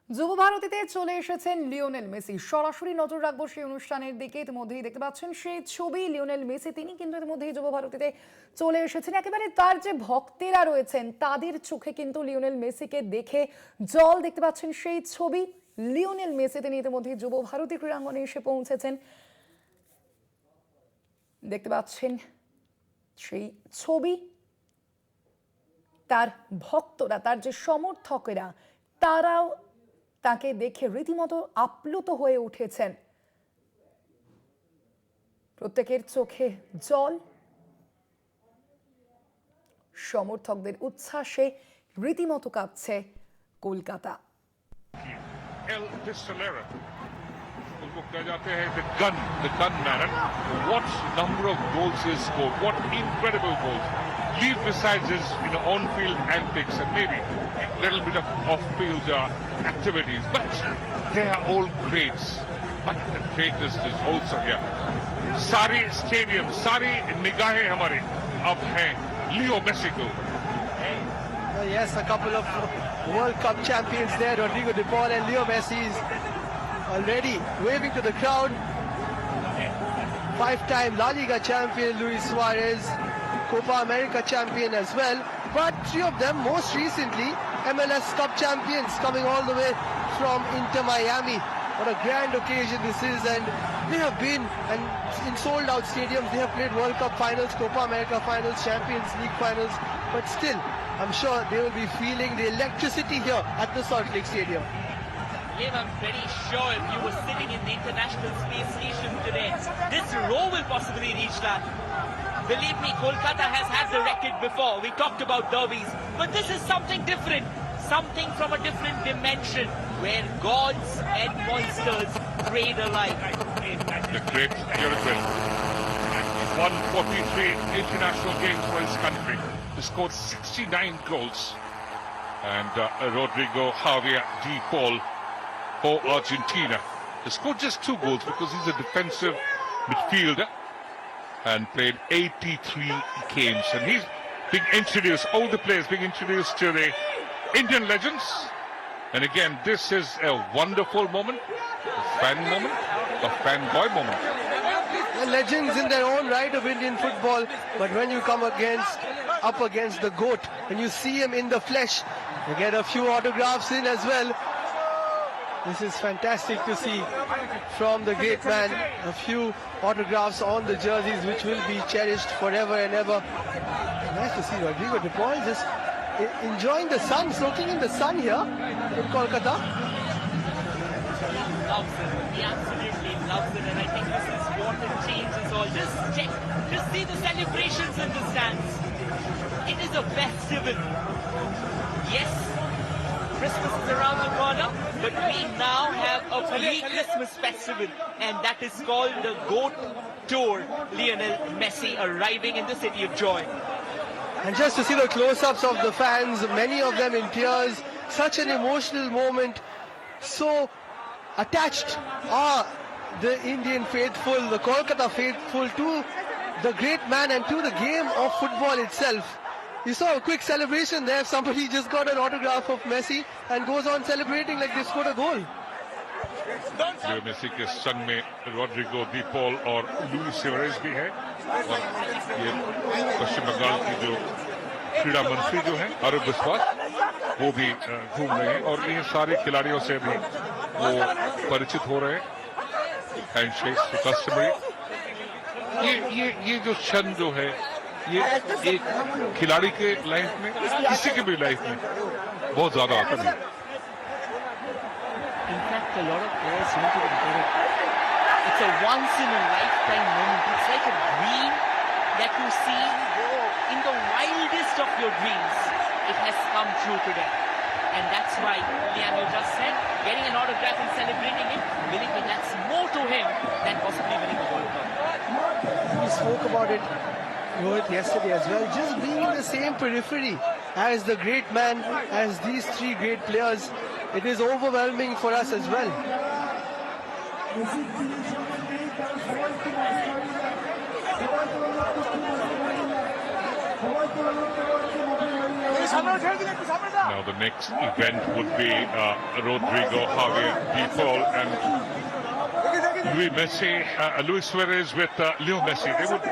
যুব ভারতীতে চলে এসেছেন লিওনেল মেসি। সরাসরি নজর রাখবো সেই অনুষ্ঠানের দিকে। ইতিমধ্যেই দেখতে পাচ্ছেন সেই ছবি। লিওনেল মেসি তিনি কিন্তু ইতিমধ্যেই যুব ভারতীতে চলে এসেছেন। একেবারে তার যে ভক্তেরা রয়েছেন তাদের চোখে কিন্তু লিওনেল মেসিকে দেখে জল। দেখতে পাচ্ছেন সেই ছবি। লিওনেল মেসি তিনি ইতিমধ্যেই যুব ভারতী ক্রীড়াঙ্গনে এসে পৌঁছেছেন। দেখতে পাচ্ছেন সেই ছবি। তার ভক্তরা, তার যে সমর্থকেরা, তারাও তাকে দেখে রীতিমতো আপ্লুত হয়ে উঠেছেন। প্রত্যেকের চোখে জল। সমর্থকদের উচ্ছ্বাসে রীতিমতো কাঁপছে কলকাতা। उनको कहा जाते हैं the gun man. What number of goals he scored, what incredible goals. Leave besides his on-field antics and maybe a little bit of off-field activities, but they are all greats. But the greatest is also here. सारी stadium, सारी निगाहें हमारे अब हैं Leo Messi को. Yes, a couple of World Cup champions there, Rodrigo de Paul and Leo Messi is already waving to the crowd. Five-time La Liga champion Luis Suarez, Copa America champion as well. But three of them most recently MLS Cup champions coming all the way from Inter Miami. What a grand occasion this is, and they have been in sold-out stadiums. They have played World Cup finals, Copa America finals, Champions League finals, but still, I'm sure they will be feeling the electricity here at the Salt Lake Stadium. Liam, I'm very sure if you were sitting in the International Space Station today, this row will possibly reach that. Believe me, Kolkata has had the record before. We talked about derbies, but this is something different. Something from a different dimension where gods and monsters trade alike. The great Uruguay won 43 international games for his country. He scored 69 goals. And Rodrigo Javier de Paul for Argentina. He scored just 2 goals because he's a defensive midfielder and played 83 games. And he's being introduced, all the players being introduced to the Indian legends. And again, this is a wonderful moment, a fanboy moment. The legends in their own right of Indian football, but when you come up against the GOAT and you see him in the flesh, you get a few autographs in as well. This is fantastic to see from the great man. A few autographs on the jerseys which will be cherished forever and ever. Nice to see Rodrigo de Paul just enjoying the sun, soaking in the sun here in Kolkata. Loves it. He absolutely loves it, and I think this is what it changes all. Just see the celebrations in the stands. It is a festival. Yes, Christmas is around the corner, but we now have a pre-Christmas festival, and that is called the GOAT Tour. Lionel Messi arriving in the city of joy. And just to see the close-ups of the fans, many of them in tears, such an emotional moment. So attached are the Indian faithful, the Kolkata faithful to the great man and to the game of football itself. You saw a quick celebration there. Somebody just got an autograph of Messi and goes on celebrating like they scored a goal. जो Messi के संग में Rodrigo D Paul और Luis Suarez भी है, और ये पश्चिम बंगाल की जो क्रीड़ा मंत्री जो है अरूप बिस्वास, वो भी घूम रहे हैं और ये सारे खिलाड़ियों से भी वो परिचित हो रहे हैं. Handshake customary. ये जो क्षण जो है, ये एक खिलाड़ी के लाइफ में, किसी के भी लाइफ में बहुत ज्यादा आता है. In fact, a lot of players want to get it. It's a once-in-a-lifetime moment. It's like a dream that you see in the wildest of your dreams. It has come true today. And that's why, Liam, you just said, getting an autograph and celebrating it, believe me, that's more to him than possibly winning a World Cup. We spoke about it, Rohit, yesterday as well. Just being in the same periphery as the great man, as these three great players, it is overwhelming for us as well. Now the next event would be Rodrigo, Javier, De Paul and Luis Suarez with Leo Messi. They would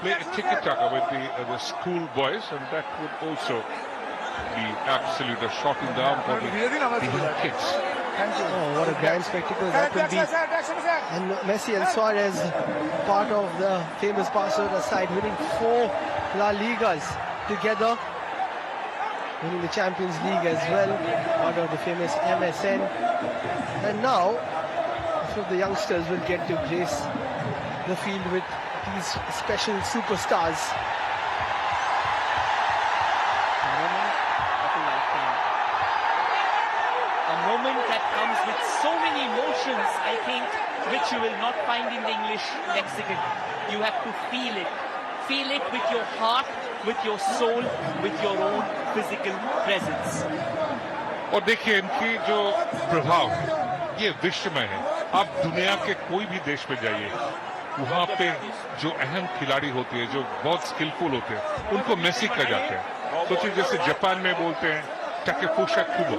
play a tiki-taka with the school boys, and that would also be absolute a shot in the arm for the young kids. Oh, what a grand spectacle that will be. And Messi and Suarez, part of the famous Barcelona side, winning 4 La Ligas together, winning the Champions League as well, part of the famous MSN. And now, a few of the youngsters will get to grace the field with these special superstars. A moment that comes with so many emotions, I think, which you will not find in the English lexicon. You have to feel it. Feel it with your heart, with your soul, with your own physical presence. और देखिए इनकी जो प्रभाव है ये विश्व में है। आप दुनिया के कोई भी देश में जाइए, वहाँ पे जो अहम खिलाड़ी होते हैं, जो बहुत स्किलफुल होते हैं, उनको मेसी कहा जाते हैं। सोचिए जैसे जापान में बोलते हैं टाकेफुसा कुबो,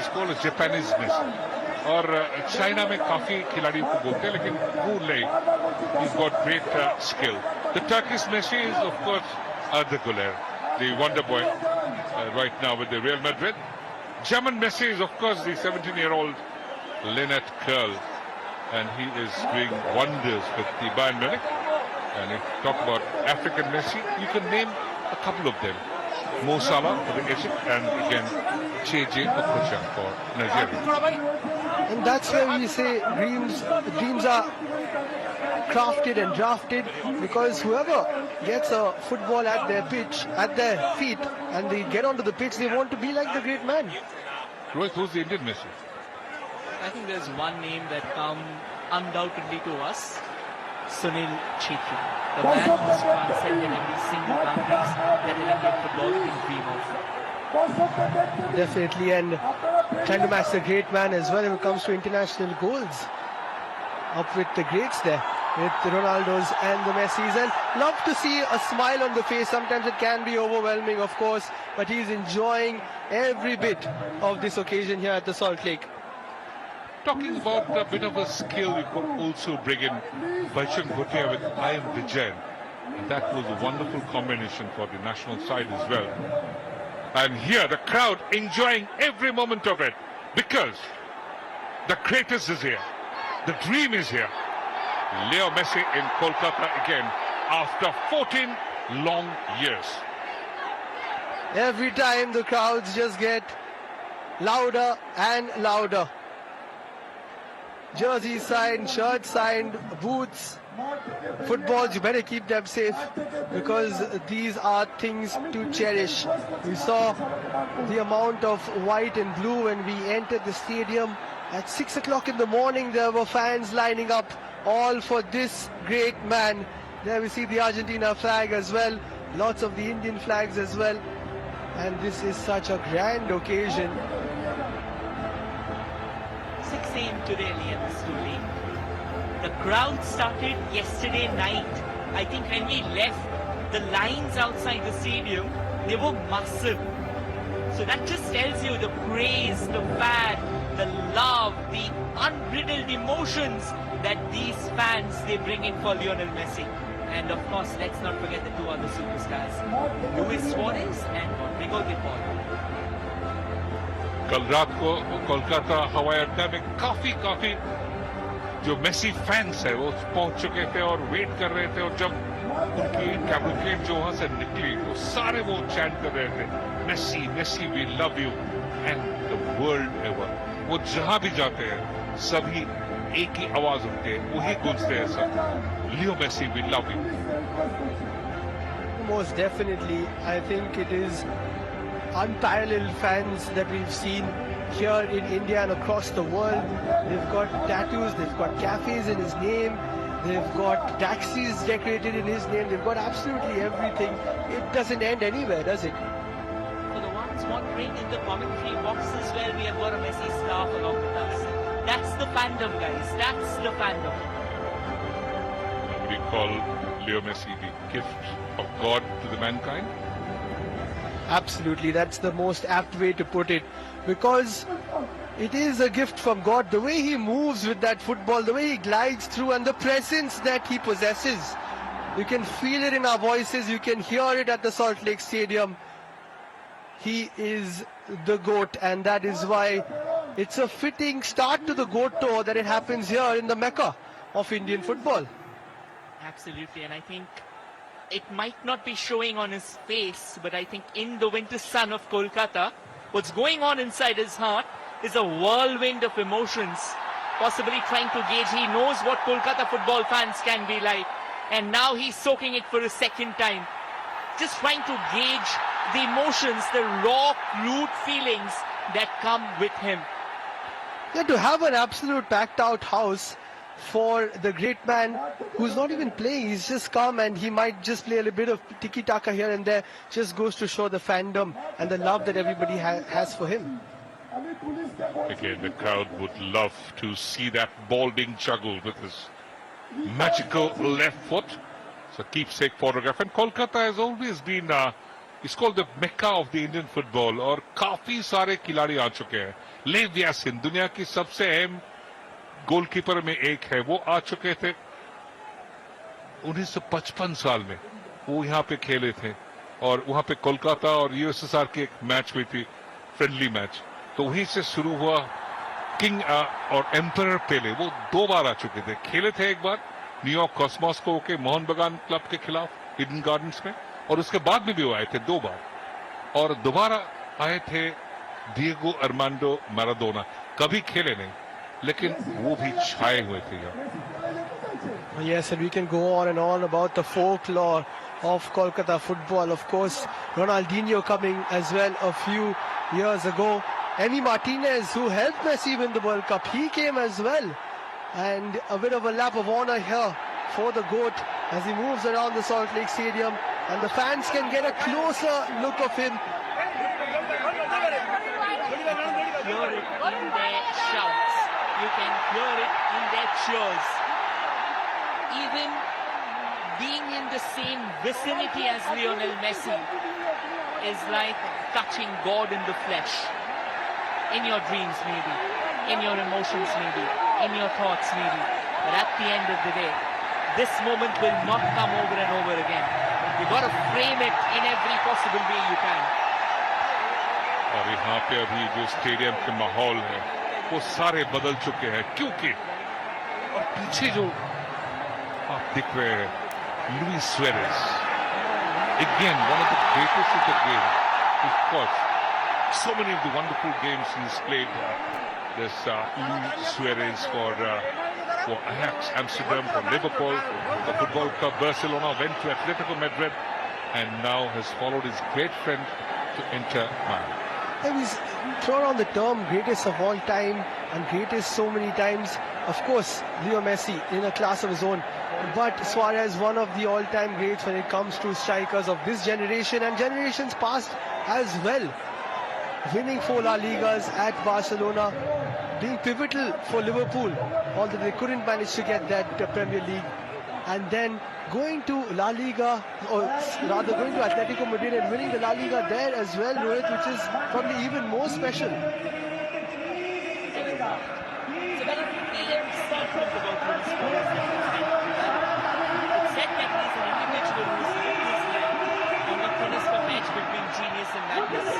इसको जापानीज मेसी। और चाइना में काफी खिलाड़ियों को बोलते हैं, लेकिन वो ले he's got great skill. The Turkish Messi is of course Arda Güler, the wonder boy right now with the Real Madrid. German Messi is of course the 17-year-old Lennart Kerl, and he is doing wonders with the Bayern Munich. And if you talk about African Messi, you can name a couple of them. Mo Salah for the Egypt, and again JJ Okocha for Nigeria. And that's where we say dreams are crafted and drafted, because whoever gets a football at their feet, and they get onto the pitch, they want to be like the great man. Rohit, who's the Indian Messi? I think there's one name that comes undoubtedly to us, Sunil Chhetri. The man who's transcended every single boundaries that an Indian footballer can dream of. Definitely, and trying to match the great man as well when it comes to international goals. Up with the greats there, with the Ronaldos and the Messis, and love to see a smile on the face. Sometimes it can be overwhelming, of course, but he's enjoying every bit of this occasion here at the Salt Lake. Talking about a bit of a skill, you could also bring in Bachchan Bhutia with I Am Vijayan. And that was a wonderful combination for the national side as well. And here the crowd enjoying every moment of it, because the greatest is here. The dream is here. Leo Messi in Kolkata again after 14 long years. Every time the crowds just get louder and louder. Jerseys signed, shirts signed, boots, footballs, you better keep them safe, because these are things to cherish. We saw the amount of white and blue when we entered the stadium. At 6 o'clock in the morning, there were fans lining up, all for this great man. There we see the Argentina flag as well, lots of the Indian flags as well. And this is such a grand occasion. 6 a.m. today, Liam, it's too late. The crowd started yesterday night. I think when we left, the lines outside the stadium, they were massive. So that just tells you the praise, the fan, the love, the unbridled emotions that these fans, they bring in for Lionel Messi. And of course, let's not forget the two other superstars, Luis Suarez and Rodrigo De Paul. कल रात को कोलकाता हवाई अड्डा में काफी जो Messi fans है वो पहुंच चुके थे और वेट कर रहे थे, और जब उनकी कैबुकेट जो वहां से निकली तो सारे वो चैंट कर रहे थे, Messi Messi we love you and the world ever. वो जहां भी जाते हैं सभी एक ही आवाज उनके वही गूंजते हैं सब, Leo Messi we love you. Most definitely, I think it is unparalleled fans that we've seen here in India and across the world. They've got tattoos, they've got cafes in his name, they've got taxis decorated in his name, they've got absolutely everything. It doesn't end anywhere, does it? For the ones wondering in the commentary box as well, we have got a Messi staff along with us. That's the fandom, guys. That's the fandom. We call Leo Messi the gift of God to the mankind? Absolutely, that's the most apt way to put it, because it is a gift from God. The way he moves with that football, the way he glides through, and the presence that he possesses. You can feel it in our voices, you can hear it at the Salt Lake Stadium. He is the GOAT, and that is why it's a fitting start to the GOAT tour that it happens here in the Mecca of Indian football. Absolutely, and I think it might not be showing on his face, but I think in the winter sun of Kolkata, what's going on inside his heart is a whirlwind of emotions, possibly trying to gauge. He knows what Kolkata football fans can be like, and now he's soaking it for a second time, just trying to gauge the emotions, the raw, crude feelings that come with him. Yeah, to have an absolute packed out house for the great man who's not even playing, he's just come and he might just play a little bit of tiki-taka here and there, just goes to show the fandom and the love that everybody has for him. Again, the crowd would love to see that ball being juggled with his magical left foot. It's a keepsake photograph. And Kolkata has always been, it's called the Mecca of the Indian football. और काफी सारे खिलाड़ी आ चुके हैं. लेव यासिन दुनिया की सबसे अहम गोलकीपर में एक है. वो आ चुके थे 1955 साल में. वो यहाँ पे खेले थे और वहाँ पे कोलकाता और यूएसएसआर की एक मैच हुई थी, फ्रेंडली मैच. तो वहीं से शुरू हुआ. किंग और एम्परर पेले वो 2 बार आ चुके थे. खेले थे एक बार न्यूयॉर्क कॉस्मोस को के मोहन बगान क्लब के खिलाफ ईडन गार्डन्स में, और उसके बाद में भी वो आए थे 2 बार, और दोबारा आए थे डिएगो अर्मांडो मैराडोना. कभी खेले नहीं, लेकिन वो भी छाए हुए थे यहाँ. Yes, and we can go on and on about the folklore of Kolkata football. Of course, Ronaldinho coming as well a few years ago. Emi Martinez, who helped Messi win the World Cup, he came as well. And a bit of a lap of honor here for the GOAT as he moves around the Salt Lake Stadium, and the fans can get a closer look of him. Hear it in their shouts. You can hear it in their cheers. Even being in the same vicinity as Lionel Messi is like touching God in the flesh. In your dreams maybe, in your emotions maybe, in your thoughts maybe. But at the end of the day, this moment will not come over and over again. You got to frame it in every possible way you can. और यहाँ पे अभी जो stadium के माहौल है वो सारे बदल चुके हैं, क्योंकि और पीछे जो आप दिख रहे हैं, Luis Suarez, again one of the greatest of the game. Of course, so many of the wonderful games he's played. This Luis Suarez for Ajax Amsterdam, for Liverpool, for the Football Club Barcelona, went to Atletico Madrid, and now has followed his great friend to Inter Miami. He's thrown on the term greatest of all time and greatest so many times. Of course, Leo Messi in a class of his own, but Suarez, one of the all-time greats when it comes to strikers of this generation and generations past as well. Winning 4 La Ligas at Barcelona, being pivotal for Liverpool, although they couldn't manage to get that Premier League, and then going to La Liga, or rather going to Atletico Madrid and winning the La Liga there as well, Rohit, which is probably even more special. It's a very brilliant statement about Luis Suarez. It's said that he's an individual who's lived his life on the thinnest of edge between genius and madness.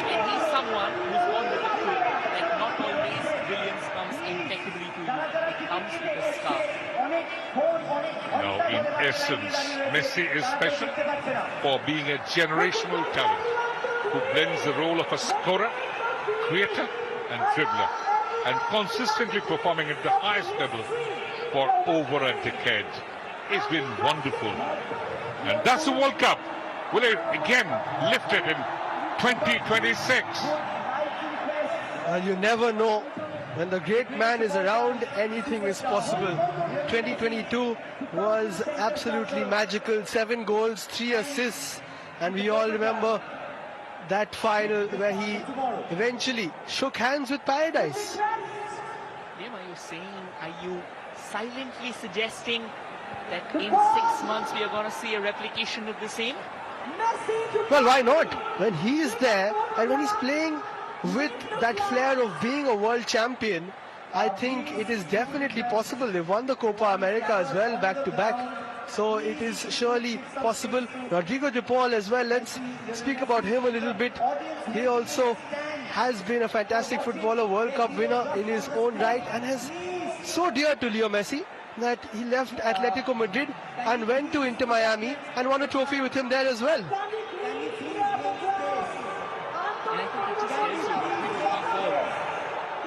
And he's someone who's born with a truth that not always brilliance comes impeccably to you. It comes with a scar. Now, in essence, Messi is special for being a generational talent who blends the role of a scorer, creator, and dribbler, and consistently performing at the highest level for over a decade. It's been wonderful. And that's the World Cup. Will it again lift it in 2026? And you never know. When the great man is around, anything is possible. 2022 was absolutely magical. 7 goals, 3 assists. And we all remember that final where he eventually shook hands with paradise. Liam, are you saying, are you silently suggesting that in 6 months we are going to see a replication of the same? Well, why not? When he is there and when he's playing with that flair of being a world champion, I think it is definitely possible. They've won the Copa America as well, back to back. So it is surely possible. Rodrigo de Paul as well. Let's speak about him a little bit. He also has been a fantastic footballer, World Cup winner in his own right, and is so dear to Leo Messi that he left Atletico Madrid and went to Inter Miami and won a trophy with him there as well. And I think it just tells you that people,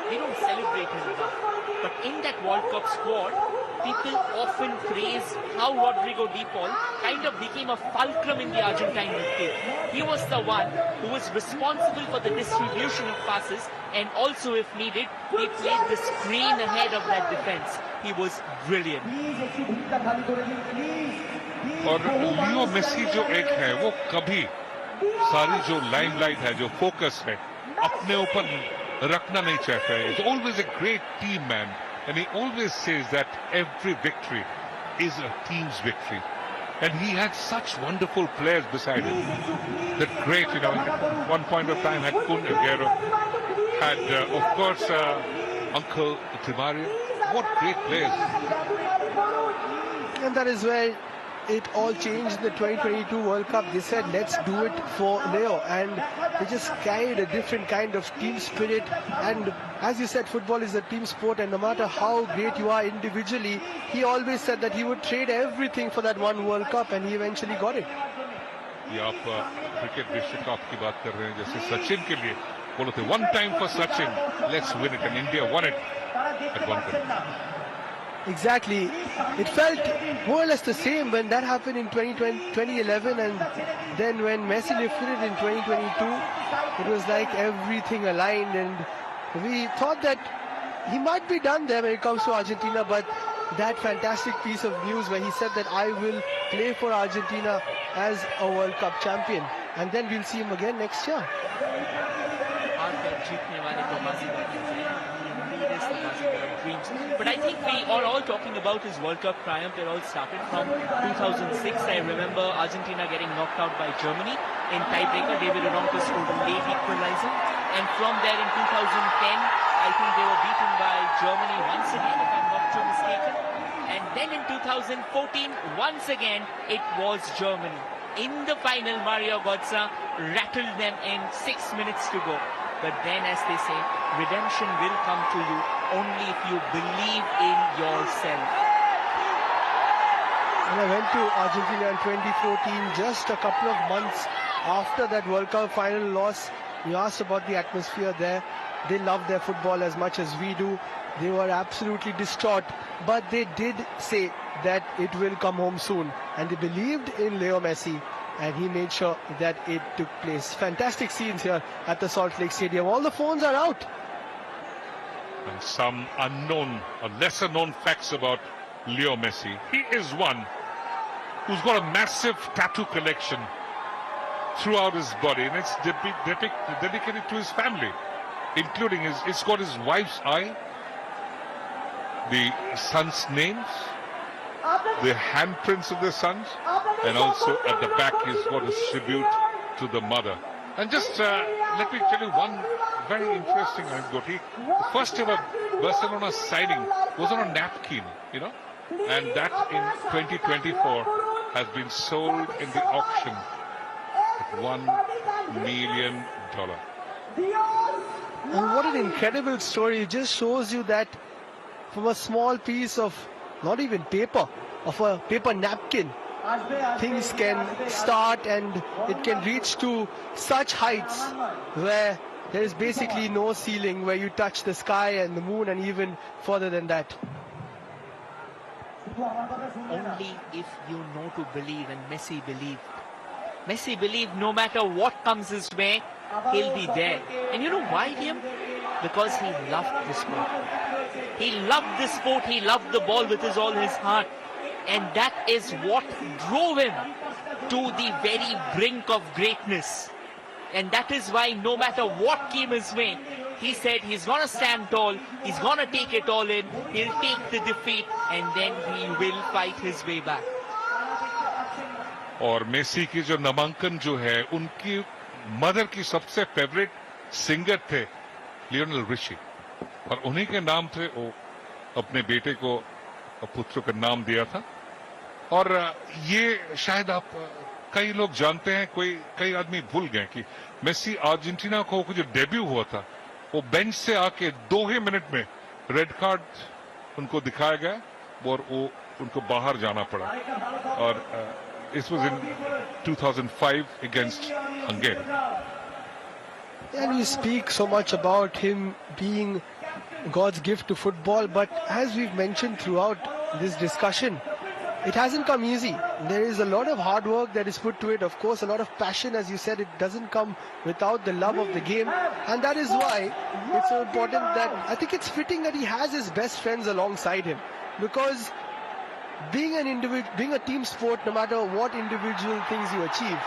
they don't celebrate him enough. But in that World Cup squad, people often praise how Rodrigo de Paul kind of became a fulcrum in the Argentine midfield. He was the one who was responsible for the distribution of passes, and also, if needed, he played the screen ahead of that defense. He was brilliant. और Leo Messi जो एक है वो कभी सारी जो limelight है, जो फोकस है, अपने ऊपर रखना नहीं चाहता है. He's always a great team man, and he always says that every victory is a team's victory. And he had such wonderful players beside him. That great, at one point of time had Kun Aguero, had of course Uncle Di Maria. What great players. And that is where it all changed in the 2022 World Cup. They said, let's do it for Leo. And they just carried a different kind of team spirit. And as you said, football is a team sport. And no matter how great you are individually, he always said that he would trade everything for that one World Cup. And he eventually got it. ये आप cricket विश्व cup की बात कर रहे हैं, जैसे सचिन के लिए बोलो थे one time for Sachin, let's win it, and India won it at one point. Exactly. It felt more or less the same when that happened in 2011, and then when Messi lifted it in 2022, it was like everything aligned, and we thought that he might be done there when it comes to Argentina, but that fantastic piece of news where he said that I will play for Argentina as a World Cup champion, and then we'll see him again next year. But I think we are all talking about his World Cup triumph. It all started from 2006. I remember Argentina getting knocked out by Germany in tiebreaker. David Oronko scored a late equalizer. And from there in 2010, I think they were beaten by Germany once again, if I'm not too mistaken. And then in 2014, once again, it was Germany. In the final, Mario Götze rattled them in 6 minutes to go. But then, as they say, redemption will come to you only if you believe in yourself. When I went to Argentina in 2014, just a couple of months after that World Cup final loss, you asked about the atmosphere there. They love their football as much as we do. They were absolutely distraught, but they did say that it will come home soon. And they believed in Leo Messi, and he made sure that it took place. Fantastic scenes here at the Salt Lake Stadium. All the phones are out. And some unknown or lesser known facts about Leo Messi. He is one who's got a massive tattoo collection throughout his body, and it's dedicated to his family, including it's got his wife's eye, the sons' names, the handprints of the sons, and also at the back he's got a tribute to the mother. And just let me tell you one very interesting anecdote. The first ever Barcelona signing was on a napkin, and that in 2024 has been sold in the auction at $1 million. And what an incredible story. It just shows you that from a small piece of not even paper, of a paper napkin, things can start and it can reach to such heights where there is basically no ceiling, where you touch the sky and the moon and even further than that. Only if you know to believe, and Messi believed. Messi believed no matter what comes his way, he'll be there. And you know why, Liam? Because he loved the sport. He loved the sport, he loved the ball with all his heart. And that is what drove him to the very brink of greatness. And that is why no matter what came his way, He said he's going to stand tall, he's going to take it all in, he'll take the defeat and then he will fight his way back. और Messi की जो नामांकन जो है, उनकी mother की सबसे favourite singer थे लियोनेल रिशी, और उन्हीं के नाम थे वो अपने बेटे को, पुत्र का नाम दिया था। और ये शायद आप कई लोग जानते हैं, कई आदमी भूल गए कि मेसी अर्जेंटीना को जो डेब्यू हुआ था, वो बेंच से आके 2 ही मिनट में रेड कार्ड उनको दिखाया गया और वो उनको बाहर जाना पड़ा। और this was in 2005 against Hungary. And we speak so much about him being God's gift to football, but as we've mentioned throughout this discussion, it hasn't come easy. There is a lot of hard work that is put to it, of course, a lot of passion. As you said, it doesn't come without the love of the game, and that is why it's so important that I think it's fitting that he has his best friends alongside him, because being a team sport, no matter what individual things you achieve,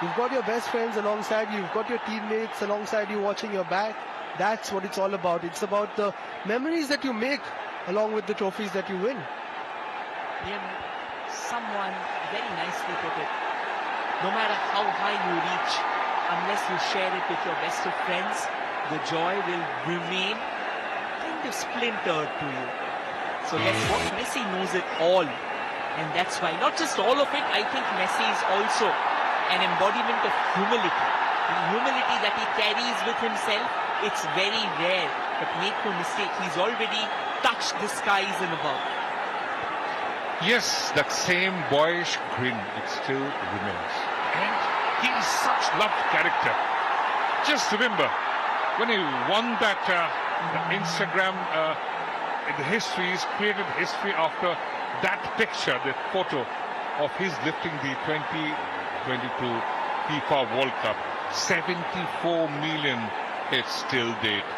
you've got your best friends alongside you, you've got your teammates alongside you watching your back. That's what it's all about. It's about the memories that you make along with the trophies that you win. Someone very nicely put it. No matter how high you reach, unless you share it with your best of friends, the joy will remain kind of splintered to you. So that's what Messi knows it all. And that's why, not just all of it, I think Messi is also an embodiment of humility. The humility that he carries with himself, it's very rare. But make no mistake, he's already touched the skies and above. Yes, that same boyish grin, it still remains. And he is such loved character. Just remember, when he won that Instagram, the history, he's created history after that picture, that photo of his lifting the 2022 FIFA World Cup. 74 million hits till date.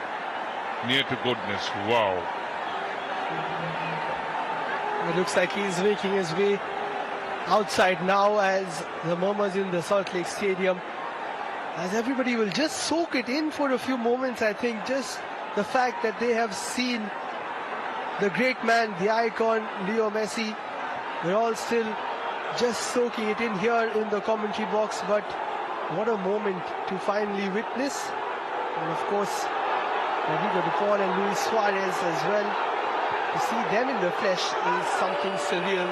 Near to goodness, wow. It looks like he's making his way outside now as the murmurs in the Salt Lake Stadium, as everybody will just soak it in for a few moments. I think just the fact that they have seen the great man, the icon, Leo Messi, we're all still just soaking it in here in the commentary box. But what a moment to finally witness. And of course, Rodrigo de Paul and Luis Suarez as well. To see them in the flesh is something surreal.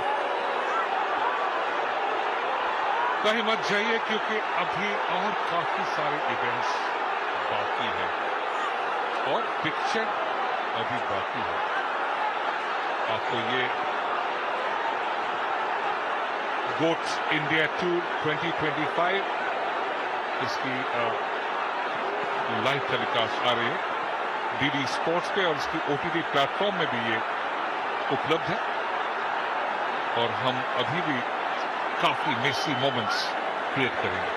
कहीं मत जाइए, क्योंकि अभी और काफी सारे events बाकी हैं और पिक्चर अभी बाकी है। आपको ये गोट्स इंडिया टूर 2025 इसकी लाइव टेलीकास्ट आ रही है डीडी स्पोर्ट्स पे, और इसकी ओटीटी प्लेटफॉर्म में भी ये उपलब्ध है। और हम अभी भी काफी मेसी मोमेंट्स क्रिएट करेंगे।